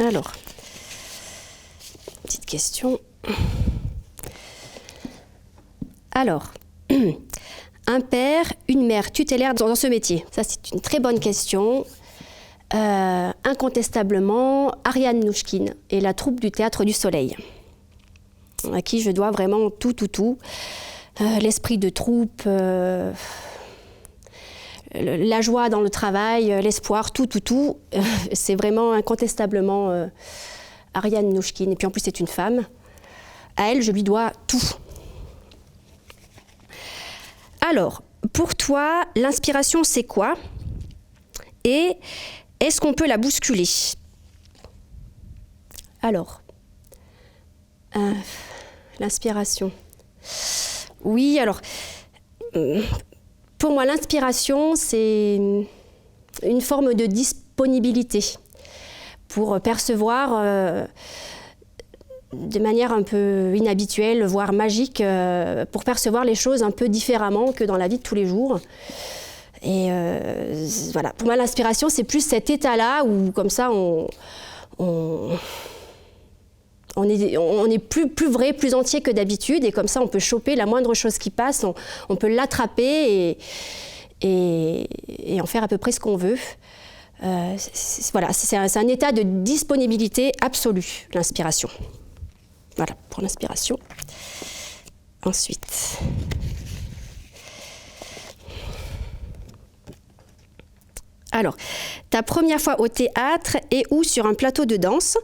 Alors, petite question. Alors, un père, une mère tutélaire dans ce métier. Ça, c'est une très bonne question. Incontestablement, Ariane Nouchkine et la troupe du Théâtre du Soleil, à qui je dois vraiment tout. L'esprit de troupe, la joie dans le travail, l'espoir, tout. C'est vraiment incontestablement Ariane Nouchkine. Et puis en plus, c'est une femme. À elle, je lui dois tout. Alors, pour toi, l'inspiration, c'est quoi? Et est-ce qu'on peut la bousculer? Alors, l'inspiration. Oui, alors, pour moi, l'inspiration, c'est une forme de disponibilité pour percevoir de manière un peu inhabituelle, voire magique, pour percevoir les choses un peu différemment que dans la vie de tous les jours. Et voilà, pour moi, l'inspiration, c'est plus cet état-là où, comme ça, on est plus vrai, plus entier que d'habitude, et comme ça, on peut choper la moindre chose qui passe, on peut l'attraper et en faire à peu près ce qu'on veut. Voilà, c'est un état de disponibilité absolue, l'inspiration. Voilà, pour l'inspiration. Ensuite... Alors, ta première fois au théâtre et ou sur un plateau de danse,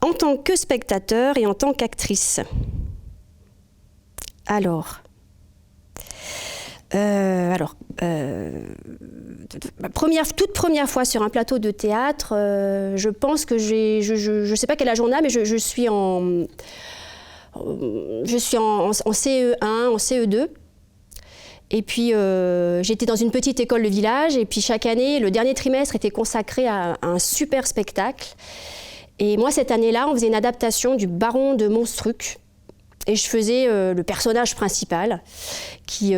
en tant que spectateur et en tant qu'actrice? Alors, toute première fois sur un plateau de théâtre, je pense que je sais pas quel âge on a, mais je suis en CE1, en CE2. Et puis, j'étais dans une petite école de village, et puis chaque année, le dernier trimestre était consacré à un super spectacle. Et moi, cette année-là, on faisait une adaptation du Baron de Monstruc. Et je faisais le personnage principal qui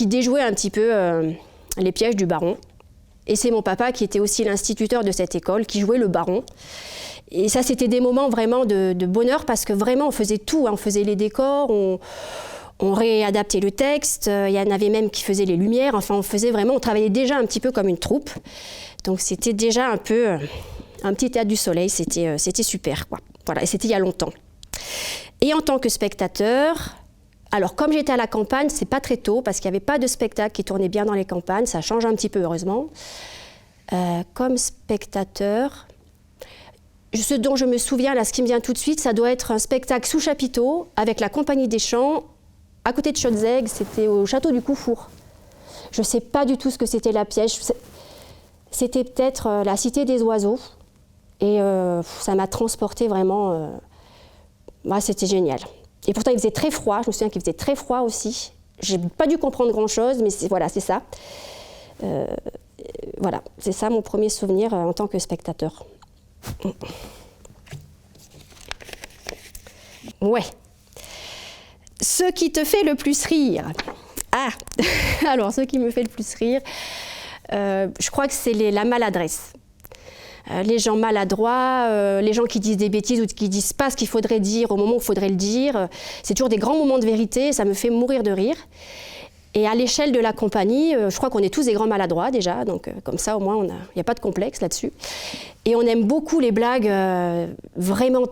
déjouait un petit peu les pièges du Baron. Et c'est mon papa, qui était aussi l'instituteur de cette école, qui jouait le Baron. Et ça, c'était des moments vraiment de bonheur, parce que vraiment, on faisait tout, hein. On faisait les décors, on réadaptait le texte, il y en avait même qui faisaient les lumières, enfin on travaillait déjà un petit peu comme une troupe. Donc c'était déjà un peu un petit théâtre du Soleil, c'était super, quoi. Voilà, et c'était il y a longtemps. Et en tant que spectateur, alors comme j'étais à la campagne, c'est pas très tôt, parce qu'il n'y avait pas de spectacle qui tournait bien dans les campagnes, ça change un petit peu heureusement. Comme spectateur, ce dont je me souviens, là, ce qui me vient tout de suite, ça doit être un spectacle sous chapiteau avec la Compagnie des Champs, à côté de Schottzegg, c'était au château du Coufour. Je ne sais pas du tout ce que c'était la pièce. C'était peut-être la Cité des Oiseaux. Et ça m'a transportée vraiment. C'était génial. Et pourtant, il faisait très froid. Je me souviens qu'il faisait très froid aussi. Je n'ai pas dû comprendre grand-chose, mais voilà, c'est ça. Voilà, c'est ça mon premier souvenir en tant que spectateur. Ouais. Ce qui te fait le plus rire. Ah, alors ce qui me fait le plus rire, je crois que c'est la maladresse. Les gens maladroits, les gens qui disent des bêtises ou qui disent pas ce qu'il faudrait dire au moment où il faudrait le dire. C'est toujours des grands moments de vérité, ça me fait mourir de rire. Et à l'échelle de la compagnie, je crois qu'on est tous des grands maladroits déjà, donc comme ça au moins il n'y a pas de complexe là-dessus. Et on aime beaucoup les blagues, vraiment,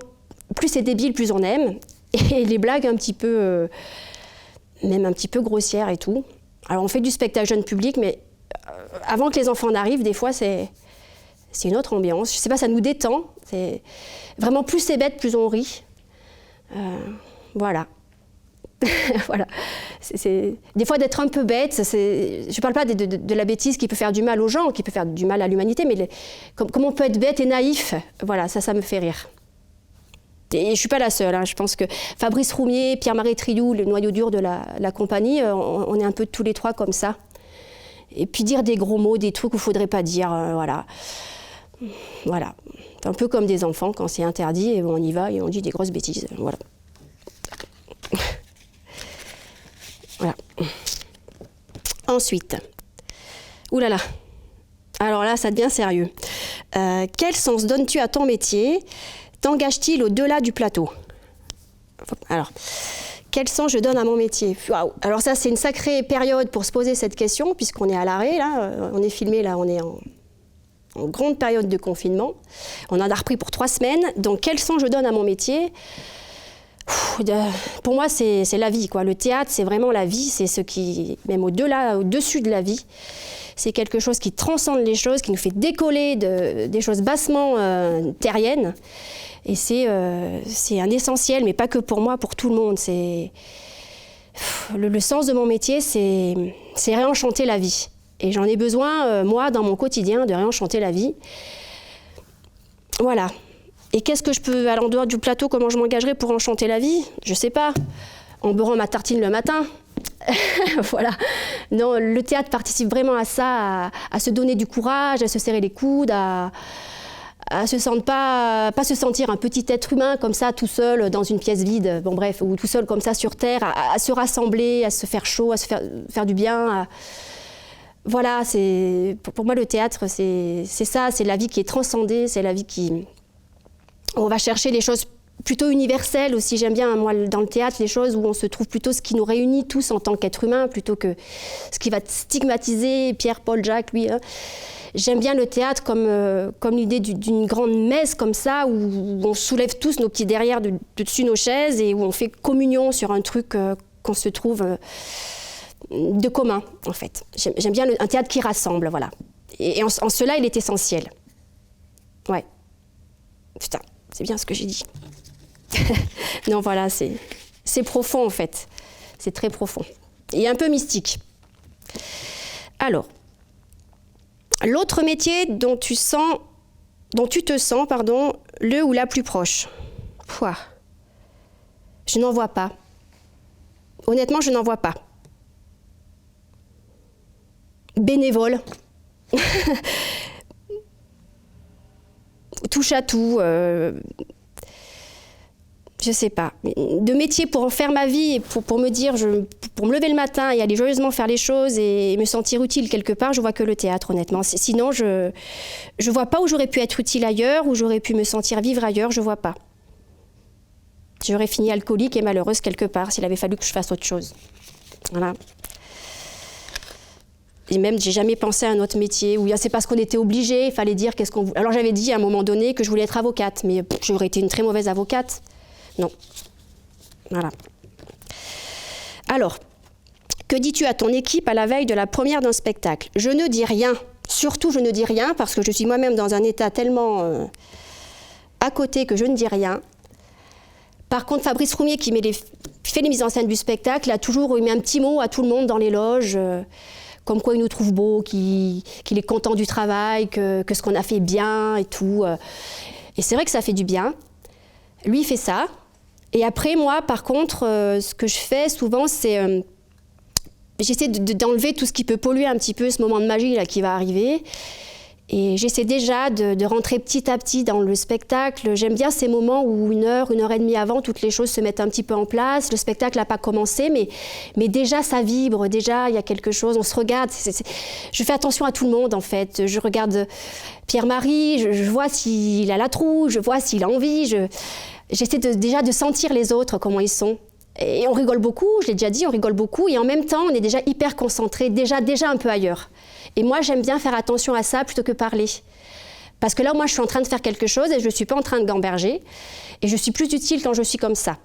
plus c'est débile, plus on aime. Et les blagues un petit peu, même un petit peu grossières et tout. Alors on fait du spectacle jeune public, mais avant que les enfants n'arrivent, des fois c'est une autre ambiance. Je sais pas, ça nous détend. C'est vraiment, plus c'est bête, plus on rit. Voilà. Voilà. Des fois d'être un peu bête, je parle pas de la bêtise qui peut faire du mal aux gens, qui peut faire du mal à l'humanité, mais comment on peut être bête et naïf, voilà, ça me fait rire. Et je ne suis pas la seule, hein. Je pense que Fabrice Roumier, Pierre-Marie Trioux, le noyau dur de la compagnie, on est un peu tous les trois comme ça. Et puis dire des gros mots, des trucs qu'il ne faudrait pas dire, voilà. Voilà. Un peu comme des enfants, quand c'est interdit, et on y va et on dit des grosses bêtises. Voilà. Voilà. Ensuite, oulala, alors là, ça devient sérieux. Quel sens donnes-tu à ton métier? T'engage-t-il au-delà du plateau? Alors, quel sens je donne à mon métier? Waouh. Alors ça, c'est une sacrée période pour se poser cette question, puisqu'on est à l'arrêt, là, on est filmé, là, on est en grande période de confinement. On en a repris pour 3 semaines. Donc, quel sens je donne à mon métier? Pour moi, c'est la vie, quoi. Le théâtre, c'est vraiment la vie, c'est ce qui, même au-dessus de la vie, c'est quelque chose qui transcende les choses, qui nous fait décoller des choses bassement terriennes. Et c'est un essentiel, mais pas que pour moi, pour tout le monde. Le sens de mon métier, c'est réenchanter la vie. Et j'en ai besoin, moi, dans mon quotidien, de réenchanter la vie. Voilà. Et qu'est-ce que je peux, à l'endroit du plateau, comment je m'engagerai pour enchanter la vie? Je sais pas. En beurrant ma tartine le matin. Voilà. Non, le théâtre participe vraiment à ça, à se donner du courage, à se serrer les coudes, à se sentir pas se sentir un petit être humain comme ça, tout seul dans une pièce vide, bon bref, ou tout seul comme ça sur Terre, à se rassembler, à se faire chaud, à se faire du bien. Voilà, pour moi le théâtre, c'est ça, c'est la vie qui est transcendée, c'est la vie qui... On va chercher les choses plutôt universelles aussi. J'aime bien, moi, dans le théâtre, les choses où on se trouve plutôt ce qui nous réunit tous en tant qu'êtres humains, plutôt que ce qui va stigmatiser Pierre, Paul, Jacques, lui. Hein. J'aime bien le théâtre comme l'idée d'une grande messe comme ça, où on soulève tous nos petits derrières de dessus nos chaises et où on fait communion sur un truc qu'on se trouve de commun, en fait. J'aime bien un théâtre qui rassemble, voilà. Et en cela, il est essentiel. Ouais. Putain. C'est bien ce que j'ai dit. Non, voilà, c'est profond en fait. C'est très profond. Et un peu mystique. Alors, l'autre métier dont tu te sens, le ou la plus proche. Pouah. Je n'en vois pas. Honnêtement, je n'en vois pas. Bénévole. Touche à tout, je sais pas. De métier pour en faire ma vie et pour me dire, pour me lever le matin et aller joyeusement faire les choses et me sentir utile quelque part, je vois que le théâtre, honnêtement. Sinon, je vois pas où j'aurais pu être utile ailleurs, où j'aurais pu me sentir vivre ailleurs, je vois pas. J'aurais fini alcoolique et malheureuse quelque part s'il avait fallu que je fasse autre chose. Voilà. Et même, j'ai jamais pensé à un autre métier, où c'est parce qu'on était obligé, il fallait dire qu'est-ce qu'on voulait. Alors j'avais dit à un moment donné que je voulais être avocate, mais j'aurais été une très mauvaise avocate. Non. Voilà. Alors, que dis-tu à ton équipe à la veille de la première d'un spectacle? Je ne dis rien. Surtout, je ne dis rien, parce que je suis moi-même dans un état tellement à côté que je ne dis rien. Par contre, Fabrice Roumier, qui fait les mises en scène du spectacle, a toujours mis un petit mot à tout le monde dans les loges. Comme quoi il nous trouve beaux, qu'il est content du travail, que ce qu'on a fait bien et tout. Et c'est vrai que ça fait du bien. Lui, il fait ça. Et après, moi, par contre, ce que je fais souvent, c'est... j'essaie d'enlever tout ce qui peut polluer un petit peu ce moment de magie là, qui va arriver. Et j'essaie déjà de rentrer petit à petit dans le spectacle. J'aime bien ces moments où 1 heure, 1 heure et demie avant, toutes les choses se mettent un petit peu en place. Le spectacle n'a pas commencé, mais déjà ça vibre, déjà il y a quelque chose, on se regarde. Je fais attention à tout le monde en fait. Je regarde Pierre-Marie, je vois s'il a la trouille, je vois s'il a envie. J'essaie déjà de sentir les autres, comment ils sont. Et on rigole beaucoup, je l'ai déjà dit, on rigole beaucoup. Et en même temps, on est déjà hyper concentré, déjà un peu ailleurs. Et moi, j'aime bien faire attention à ça plutôt que parler. Parce que là, moi, je suis en train de faire quelque chose et je ne suis pas en train de gamberger. Et je suis plus utile quand je suis comme ça.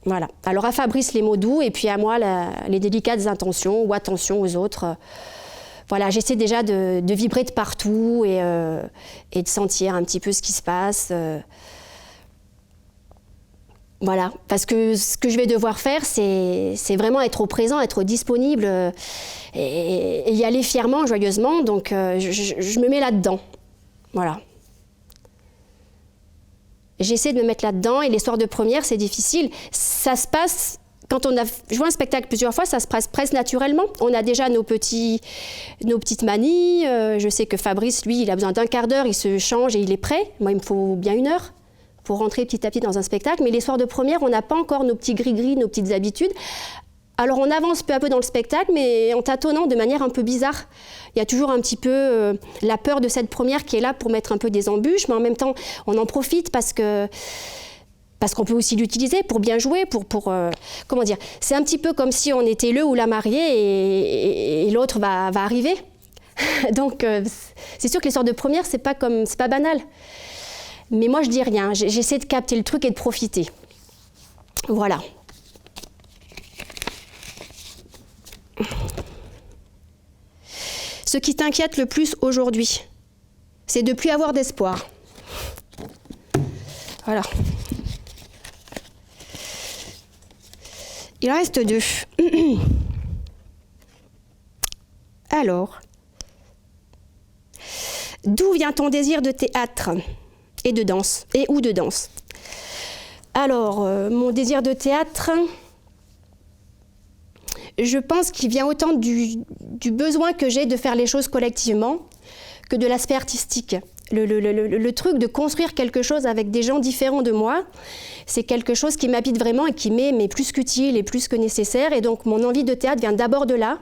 Voilà. Alors à Fabrice, les mots doux, et puis à moi, les délicates intentions ou attention aux autres. Voilà, j'essaie déjà de vibrer de partout et de sentir un petit peu ce qui se passe. Voilà, parce que ce que je vais devoir faire, c'est vraiment être au présent, être disponible et y aller fièrement, joyeusement. Donc, je me mets là-dedans. Voilà. J'essaie de me mettre là-dedans et les soirs de première, c'est difficile. Ça se passe, quand on a joué un spectacle plusieurs fois, ça se passe presque naturellement. On a déjà nos petites manies. Je sais que Fabrice, lui, il a besoin d'1 quart d'heure, il se change et il est prêt. Moi, il me faut bien 1 heure. Pour rentrer petit à petit dans un spectacle. Mais les soirs de première, on n'a pas encore nos petits gris-gris, nos petites habitudes. Alors on avance peu à peu dans le spectacle, mais en tâtonnant de manière un peu bizarre. Il y a toujours un petit peu la peur de cette première qui est là pour mettre un peu des embûches, mais en même temps, on en profite parce qu'on peut aussi l'utiliser pour bien jouer, comment dire. C'est un petit peu comme si on était le ou la mariée et l'autre va arriver. Donc c'est sûr que l'histoire de première, c'est pas banal. Mais moi je dis rien, j'essaie de capter le truc et de profiter. Voilà. Ce qui t'inquiète le plus aujourd'hui, c'est de ne plus avoir d'espoir. Voilà. Il en reste 2. Alors, d'où vient ton désir de théâtre et de danse, ou de danse? Alors, mon désir de théâtre, je pense qu'il vient autant du besoin que j'ai de faire les choses collectivement que de l'aspect artistique. Le truc de construire quelque chose avec des gens différents de moi, c'est quelque chose qui m'habite vraiment et qui m'est plus qu'utile et plus que nécessaire. Et donc mon envie de théâtre vient d'abord de là.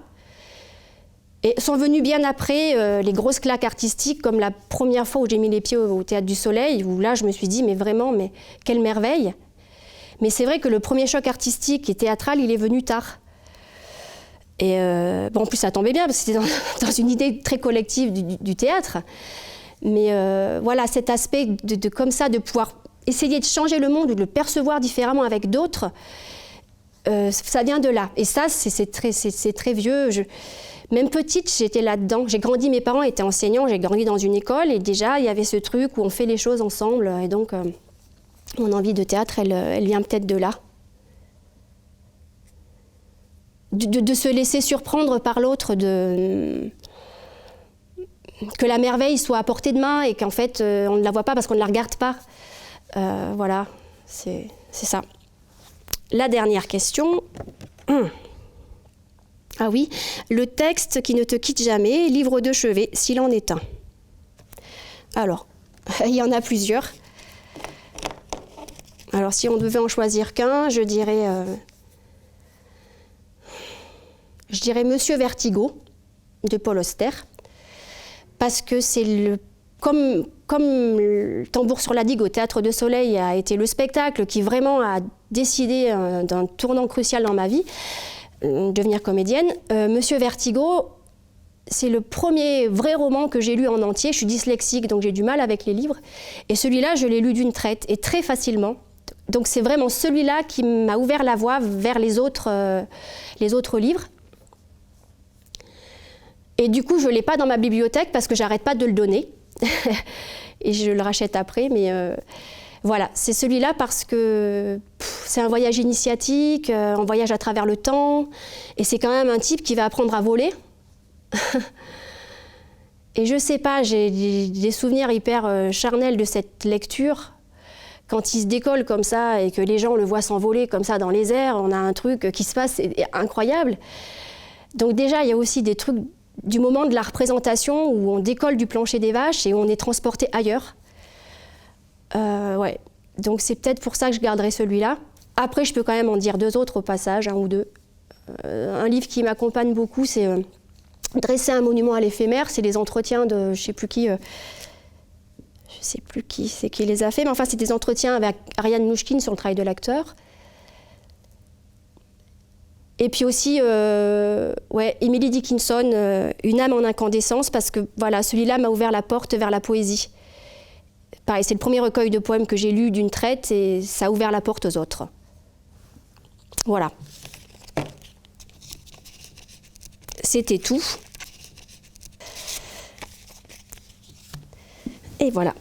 Et sont venues bien après les grosses claques artistiques, comme la première fois où j'ai mis les pieds au Théâtre du Soleil, où là je me suis dit, mais vraiment, mais quelle merveille. Mais c'est vrai que le premier choc artistique et théâtral, il est venu tard. Et en plus, ça tombait bien, parce que c'était dans une idée très collective du théâtre. Mais voilà, cet aspect comme ça, de pouvoir essayer de changer le monde ou de le percevoir différemment avec d'autres, ça vient de là. Et ça, c'est très vieux. Même petite, j'étais là-dedans. J'ai grandi, mes parents étaient enseignants, j'ai grandi dans une école, et déjà, il y avait ce truc où on fait les choses ensemble. Et donc, mon envie de théâtre, elle vient peut-être de là. De se laisser surprendre par l'autre, que la merveille soit à portée de main et qu'en fait on ne la voit pas parce qu'on ne la regarde pas. Voilà, c'est ça. La dernière question. Ah oui, le texte qui ne te quitte jamais, livre de chevet, s'il en est un. Alors, il y en a plusieurs. Alors si on devait en choisir qu'un, je dirais Monsieur Vertigo de Paul Auster, parce que c'est comme le Tambour sur la digue au Théâtre de Soleil a été le spectacle qui vraiment a décidé d'un tournant crucial dans ma vie, devenir comédienne. Monsieur Vertigo, c'est le premier vrai roman que j'ai lu en entier. Je suis dyslexique, donc j'ai du mal avec les livres. Et celui-là, je l'ai lu d'une traite et très facilement. Donc c'est vraiment celui-là qui m'a ouvert la voie vers les autres livres. Et du coup, je ne l'ai pas dans ma bibliothèque parce que j'arrête pas de le donner. Et je le rachète après. Mais voilà, c'est celui-là parce que c'est un voyage initiatique, un voyage à travers le temps. Et c'est quand même un type qui va apprendre à voler. Et je sais pas, j'ai des souvenirs hyper charnels de cette lecture. Quand il se décolle comme ça et que les gens le voient s'envoler comme ça dans les airs, on a un truc qui se passe, c'est incroyable. Donc déjà, il y a aussi des trucs du moment de la représentation où on décolle du plancher des vaches et où on est transporté ailleurs. Ouais. Donc c'est peut-être pour ça que je garderai celui-là. Après, je peux quand même en dire 2 autres au passage, 1 ou 2. Un livre qui m'accompagne beaucoup, c'est Dresser un monument à l'éphémère. C'est les entretiens de je sais plus qui c'est qui les a fait, mais enfin c'est des entretiens avec Ariane Mnouchkine sur le travail de l'acteur. Et puis aussi, Emily Dickinson, Une âme en incandescence, parce que voilà, celui-là m'a ouvert la porte vers la poésie. Pareil, c'est le premier recueil de poèmes que j'ai lu d'une traite et ça a ouvert la porte aux autres. Voilà. C'était tout. Et voilà.